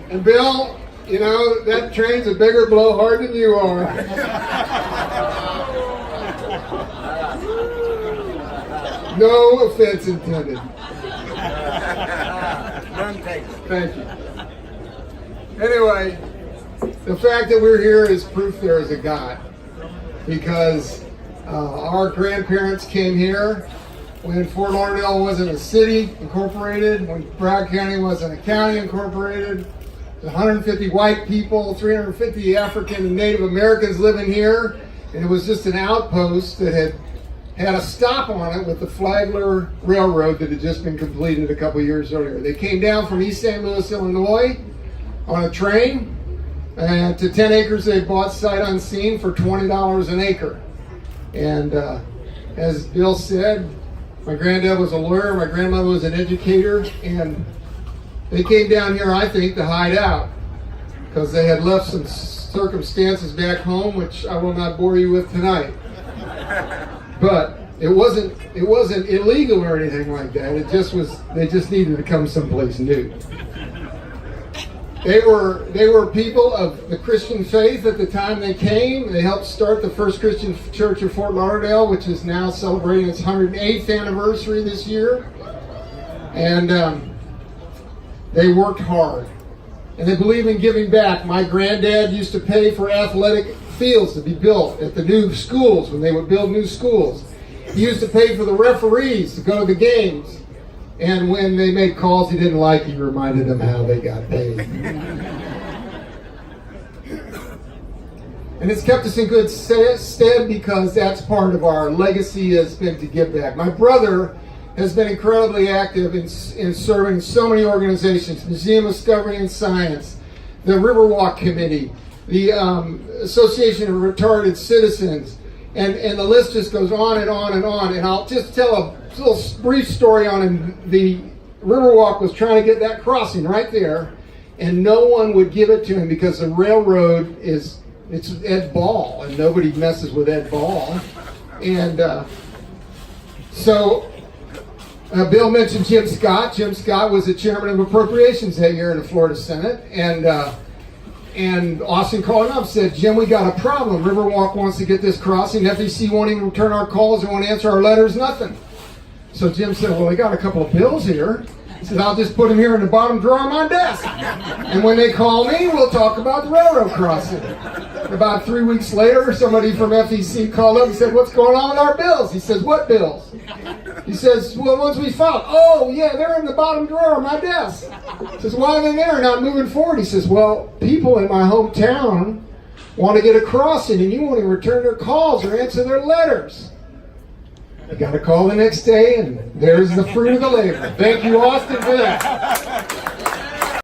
And Bill, you know, that train's a bigger blowhard than you are. No offense intended. Thank you. Anyway, the fact that we're here is proof there is a God. Because our grandparents came here when Fort Lauderdale wasn't a city incorporated, when Broward County wasn't a county incorporated. 150 white people, 350 African and Native Americans living here, and it was just an outpost that had a stop on it with the Flagler Railroad that had just been completed a couple years earlier. They came down from East St. Louis, Illinois on a train, and to 10 acres they bought sight unseen for $20 an acre. And as Bill said, my granddad was a lawyer, my grandmother was an educator, and they came down here, I think, to hide out because they had left some circumstances back home, which I will not bore you with tonight. But it wasn't illegal or anything like that. It just was. They just needed to come someplace new. They were people of the Christian faith at the time they came. They helped start the first Christian church of Fort Lauderdale, which is now celebrating its 108th anniversary this year. And they worked hard, and they believe in giving back. My granddad used to pay for athletic fields to be built at the new schools when they would build new schools. He used to pay for the referees to go to the games, and when they made calls he didn't like, he reminded them how they got paid. And it's kept us in good stead because that's part of our legacy has been to give back. My brother has been incredibly active in serving so many organizations, Museum of Discovery and Science, the Riverwalk Committee, the Association of Retarded Citizens, and the list just goes on and on and on. And I'll just tell a little brief story on him. The Riverwalk was trying to get that crossing right there, and no one would give it to him because the railroad it's Ed Ball, and nobody messes with Ed Ball. And so Bill mentioned Jim Scott. Jim Scott was the chairman of appropriations that year in the Florida Senate, and Austin called him up and said, "Jim, we got a problem. Riverwalk wants to get this crossing. FEC won't even return our calls, they won't answer our letters, nothing." So Jim said, "Well, they got a couple of bills here." He said, "I'll just put them here in the bottom drawer of my desk. And when they call me, we'll talk about the railroad crossing." About 3 weeks later, somebody from FEC called up and said, "What's going on with our bills?" He says, "What bills?" He says, "Well, the ones we filed." "Oh, yeah, they're in the bottom drawer of my desk." He says, "Why are they there, not moving forward?" He says, "Well, people in my hometown want to get a crossing, and you won't even return their calls or answer their letters." I got a call the next day, and there's the fruit of the labor. Thank you, Austin, for that.